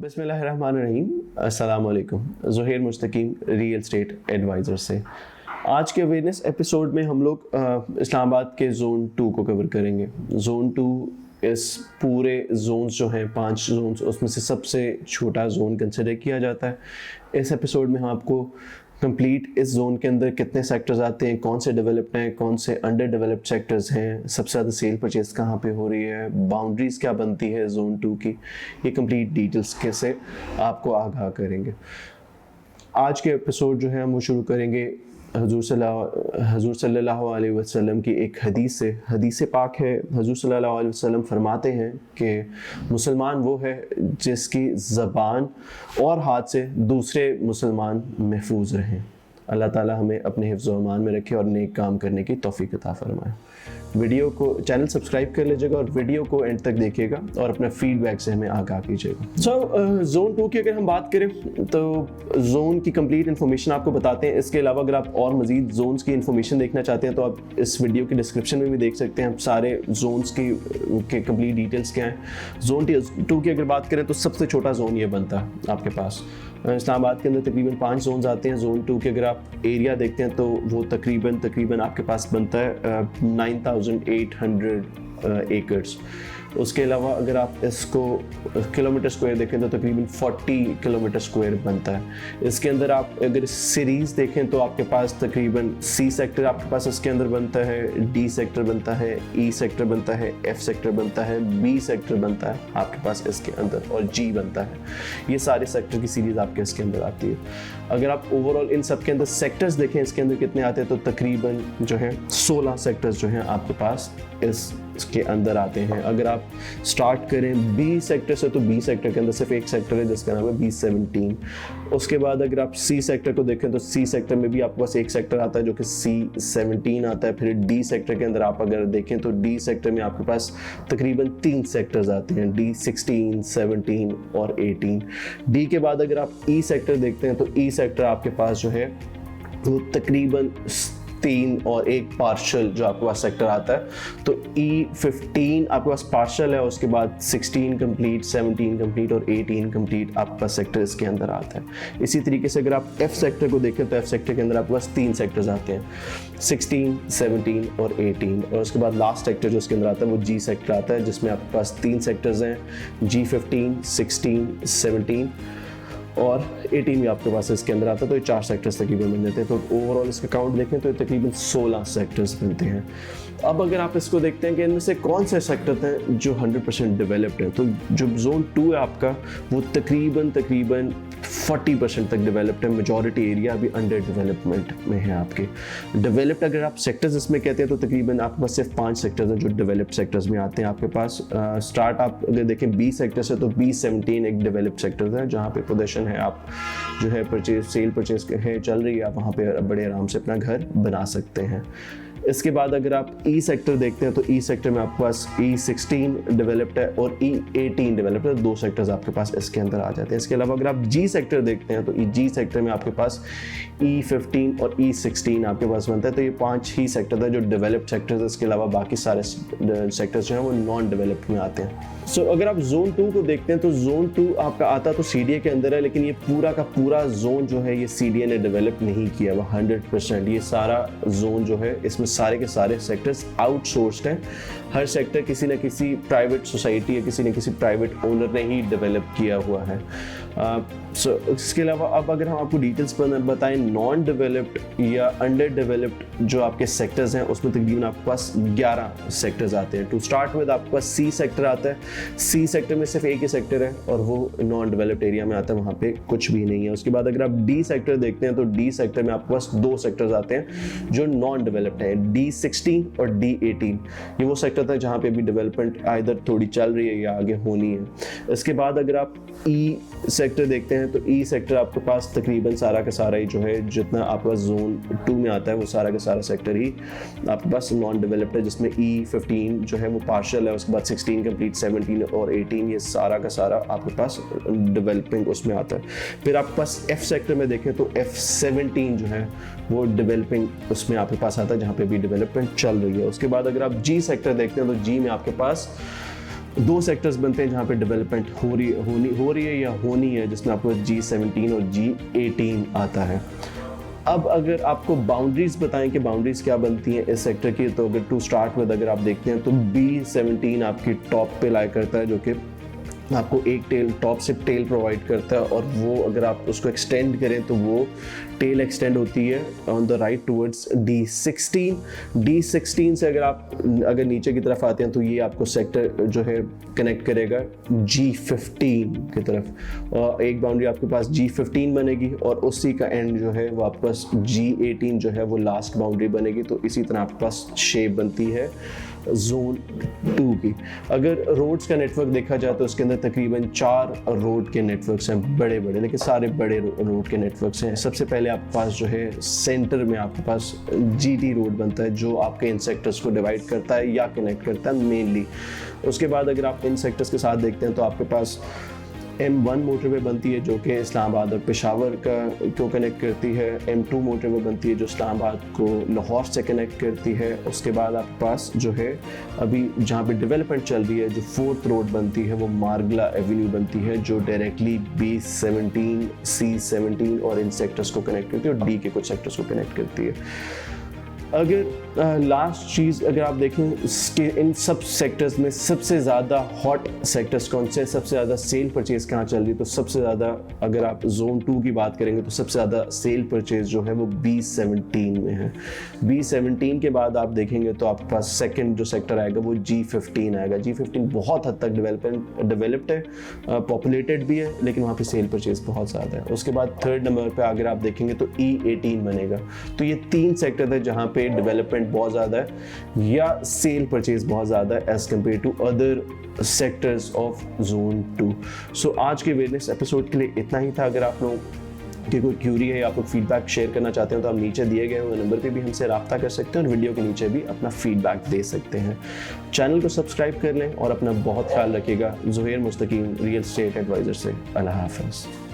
बिस्मिल्लाहिर्रहमानिर्रहीम। अस्सलाम वालेकुम। ज़ुहैर मुस्तकीम रियल स्टेट एडवाइज़र से आज के अवेयरनेस एपिसोड में हम लोग इस्लामाबाद के ज़ोन 2 को कवर करेंगे। ज़ोन 2 इस पूरे जोन्स जो हैं 5 जोन्स उसमें से सबसे छोटा जोन कंसिडर किया जाता है। इस एपिसोड में हम आपको कंप्लीट इस जोन के अंदर कितने सेक्टर्स आते हैं, कौन से डेवलप्ड हैं, कौन से अंडर डेवलप्ड सेक्टर्स हैं, सबसे ज़्यादा सेल परचेज कहाँ पे हो रही है, बाउंड्रीज़ क्या बनती है जोन 2 की, ये कंप्लीट डिटेल्स कैसे आपको आगाह करेंगे। आज के एपिसोड जो है हम वो शुरू करेंगे हजूर सल्लल्लाहु अलैहि वसल्लम की एक हदीस पाक है। हजूर सल्लल्लाहु अलैहि वसल्लम फरमाते हैं कि मुसलमान वो है जिसकी ज़बान और हाथ से दूसरे मुसलमान महफूज रहें। अल्लाह ताला हमें अपने हिफ्ज़ व अमान में रखे और नेक काम करने की तौफीक अता फरमाए। वीडियो को चैनल सब्सक्राइब कर लीजिएगा और वीडियो को एंड तक देखिएगा और अपना फीडबैक से हमें आगाह कीजिएगा। जोन 2 की अगर हम बात करें तो जोन की कंप्लीट इन्फॉर्मेशन आपको बताते हैं। इसके अलावा अगर आप और मज़ीद जोन्स की इन्फॉर्मेशन देखना चाहते हैं तो आप इस वीडियो के डिस्क्रिप्शन में भी देख सकते हैं सारे जोन्स के कंप्लीट डिटेल्स क्या हैं। जोन 2 की अगर बात करें तो सबसे छोटा जोन ये बनता है आपके पास। इस्लामाबाद के अंदर तकरीबन 5 जोन्स आते हैं। जोन 2 के अगर आप एरिया देखते हैं तो वो तकरीबन आपके पास बनता है 9,800 एकड़्स। उसके अलावा अगर आप इसको किलोमीटर स्क्वायर देखें तो तकरीबन 40 किलोमीटर स्क्वायर बनता है। इसके अंदर आप अगर सीरीज़ देखें तो आपके पास तकरीबन सी सेक्टर आपके पास इसके अंदर बनता है, डी सेक्टर बनता है, ई सेक्टर बनता है, एफ सेक्टर बनता है, बी सेक्टर बनता है आपके पास इसके अंदर और जी बनता है। ये सारे सेक्टर की सीरीज़ आपके इसके अंदर आती है। अगर आप ओवरऑल इन सब के अंदर सेक्टर्स देखें इसके अंदर कितने आते हैं तो तकरीबन जो है 16 सेक्टर्स जो हैं आपके पास इसके अंदर आते हैं। अगर आप स्टार्ट करें बी सेक्टर से तो बी सेक्टर के अंदर सिर्फ एक सेक्टर है जिसका नाम है B17। उसके बाद अगर आप सी सेक्टर को देखें तो सी सेक्टर में भी आपके पास एक सेक्टर आता है जो कि C17 आता है। फिर डी सेक्टर के अंदर आप अगर देखें तो डी सेक्टर में आपके पास तकरीबन 3 सेक्टर्स आते हैं, D16, 17 और 18। डी के बाद अगर आप ई सेक्टर देखते हैं तो ई सेक्टर आपके पास जो है वो तकरीबन 3 और एक पार्शल जो आपके पास सेक्टर आता है। तो E15 आपके पास पार्शल है, उसके बाद 16 कंप्लीट, 17 कंप्लीट और 18 कंप्लीट आपके पास सेक्टर इसके अंदर आता है। इसी तरीके से अगर आप F सेक्टर को देखें तो F सेक्टर के अंदर आपके पास 3 सेक्टर्स आते हैं, 16, 17 और 18। और उसके बाद लास्ट सेक्टर जो उसके अंदर आता है वो G सेक्टर आता है जिसमें आपके पास 3 सेक्टर्स हैं, G15, 16, 17 और 18 भी आपके पास इसके अंदर आता है। तो ये 4 सेक्टर्स तकरीबन बन जाते हैं। तो ओवरऑल इसका काउंट देखें तो तकरीबन 16 सेक्टर्स बनते हैं। अब अगर आप इसको देखते हैं कि इनमें से कौन से सेक्टर हैं जो 100% डेवलप्ड हैं, तो जो जोन 2 है आपका वो तकरीबन 40% तक डेवलप्ड है। मेजॉरिटी एरिया अभी अंडर डेवलपमेंट में है आपके। डेवलप्ड अगर आप सेक्टर्स इसमें कहते हैं तो तकरीबन आपके पास सिर्फ 5 सेक्टर्स हैं जो डेवलप्ड सेक्टर्स में आते हैं आपके पास। स्टार्ट आप अगर देखें बी सेक्टर से तो B17 एक डेवलप्ड सेक्टर है जहाँ पे पोजीशन है, आप जो है सेल परचेज है चल रही है, आप वहाँ पे बड़े आराम से अपना घर बना सकते हैं। इसके बाद अगर आप ई सेक्टर देखते हैं तो ई सेक्टर में आपके पास E16 डेवलप्ड है और E18 डेवलप्ड है। 2 सेक्टर्स आपके पास इसके अंदर आ जाते हैं। इसके अलावा अगर आप जी सेक्टर देखते हैं तो जी सेक्टर में आपके पास E15 और E16 आपके पास बनता है। तो ये 5 ही सेक्टर है जो डेवलप्ड सेक्टर्स है। इसके अलावा बाकी सारे सेक्टर्स जो हैं वो नॉन डेवलप्ड में आते हैं। सो अगर आप जोन 2 को देखते हैं तो जोन 2 आपका आता तो CDA के अंदर है, लेकिन ये पूरा का पूरा जोन जो है ये CDA ने डेवलप नहीं किया वो 100%। ये सारा जोन जो है इसमें सारे के सारे सेक्टर्स आउटसोर्स्ड हैं। हर सेक्टर किसी न किसी प्राइवेट सोसाइटी या किसी न किसी प्राइवेट ओनर ने ही डेवलप किया हुआ है। इसके अलावा अब अगर हम आपको डिटेल्स बताएं नॉन डेवलप्ड या अंडर डेवलप्ड जो आपके सेक्टर्स हैं उसमें तकरीबन आपके पास 11 सेक्टर्स आते हैं। टू स्टार्ट विद आपके पास सी सेक्टर आता है। सी सेक्टर में सिर्फ एक ही सेक्टर है और वो नॉन डेवलप्ड एरिया में आता है, वहाँ पे कुछ भी नहीं है। उसके बाद अगर आप डी सेक्टर देखते हैं तो डी सेक्टर में आपके पास 2 सेक्टर्स आते हैं जो नॉन डेवलप्ड है, D16 और D18। ये वो सेक्टर था जहाँ पे अभी डेवलपमेंट आइदर थोड़ी चल रही है या आगे होनी है। इसके बाद अगर आप ई सेक्टर देखते हैं तो ई सेक्टर आपके पास तकरीबन सारा का सारा ही जो है जितना आपके पास जोन 2 में आता है वो सारा का सारा सेक्टर ही आपके पास नॉन डेवलप्ड है, जिसमें E15 जो है वो पार्शल है। उसके बाद 16 कंप्लीट, 17 और 18 ये सारा का सारा आपके पास डेवलपिंग उसमें आता है। फिर आपके पास F सेक्टर में देखें तो F17 जो है वो डेवलपिंग उसमें आपके पास आता है जहाँ पे भी डेवलपमेंट चल रही है। उसके बाद अगर आप G सेक्टर देखते हैं तो G में आपके पास दो सेक्टर्स बनते हैं जहाँ पे डेवलपमेंट हो रही है या होनी है, जिसमें आपको G17 और G18 आता है। अब अगर आपको बाउंड्रीज बताएं कि बाउंड्रीज क्या बनती हैं इस सेक्टर की, तो अगर टू स्टार्ट विद अगर आप देखते हैं तो B17 आपकी टॉप पे लाई करता है, जो कि आपको एक टेल, टॉप से टेल प्रोवाइड करता है, और वो अगर आप उसको एक्सटेंड करें तो वो टेल एक्सटेंड होती है on the right towards D16 से अगर नीचे की तरफ आते हैं तो ये आपको सेक्टर जो है कनेक्ट करेगा G15 की तरफ, और एक बाउंड्री आपके पास G15 बनेगी और उसी का एंड जो है वो आपके पास G18 जो है वो लास्ट बाउंड्री बनेगी। तो इसी तरह आपके पास शेप बनती है जोन 2 की। अगर रोड्स का नेटवर्क देखा जाए तो उसके अंदर तकरीबन 4 रोड के नेटवर्क्स हैं, बड़े बड़े, लेकिन सारे बड़े रोड के नेटवर्क्स हैं। सबसे पहले आपके पास जो है सेंटर में आपके पास GT रोड बनता है, जो आपके इन सेक्टर्स को डिवाइड करता है या कनेक्ट करता है मेनली। उसके बाद अगर आप इन सेक्टर्स के साथ देखते हैं तो आपके पास M1 मोटरवे बनती है जो कि इस्लामाबाद और पेशावर को कनेक्ट करती है। M2 मोटरवे बनती है जो इस्लामाबाद को लाहौर से कनेक्ट करती है। उसके बाद आपके पास जो है अभी जहाँ पे डेवलपमेंट चल रही है, जो 4th रोड बनती है वो मारगला एवेन्यू बनती है, जो डायरेक्टली B17, C17 और इन सेक्टर्स को कनेक्ट करती है और D के कुछ सेक्टर्स को कनेक्ट करती है। अगर लास्ट चीज़ अगर आप देखें इसके इन सब सेक्टर्स में सबसे ज़्यादा हॉट सेक्टर्स कौन से, सबसे ज़्यादा सेल परचेज़ कहाँ चल रही है, तो सबसे ज़्यादा अगर आप जोन 2 की बात करेंगे तो सबसे ज़्यादा सेल परचेज़ जो है वो B17 में है। B17 के बाद आप देखेंगे तो आपके पास सेकंड जो सेक्टर आएगा वो G15 आएगा। G15 बहुत हद तक डेवलप्ड है, पॉपुलेटेड भी है, लेकिन वहाँ पे सेल परचेज़ बहुत ज़्यादा है। उसके बाद 3rd नंबर पर अगर आप देखेंगे तो E18 बनेगा। तो ये 3 सेक्टर थे जहाँ पे डेवलपमेंट बहुत ज़्यादा है या सेल परचेज बहुत ज़्यादा है as compare to other sectors of zone 2। So आज के अवेयरनेस एपिसोड के लिए इतना ही था। अगर आप लोग की कोई क्यूरी है या आप लोग फीडबैक शेयर करना चाहते हैं तो आप नीचे दिए गए हुए नंबर पे भी हमसे रब्ता कर सकते हैं और वीडियो के नीचे भी अपना फीडबैक दे सकते हैं। चैनल को सब्सक्राइब कर लें और अपना बहुत ख्याल रखिएगा। ज़ुहैर मुस्तकीम, रियल एस्टेट एडवाइज़र से। अल्लाह हाफ़िज़।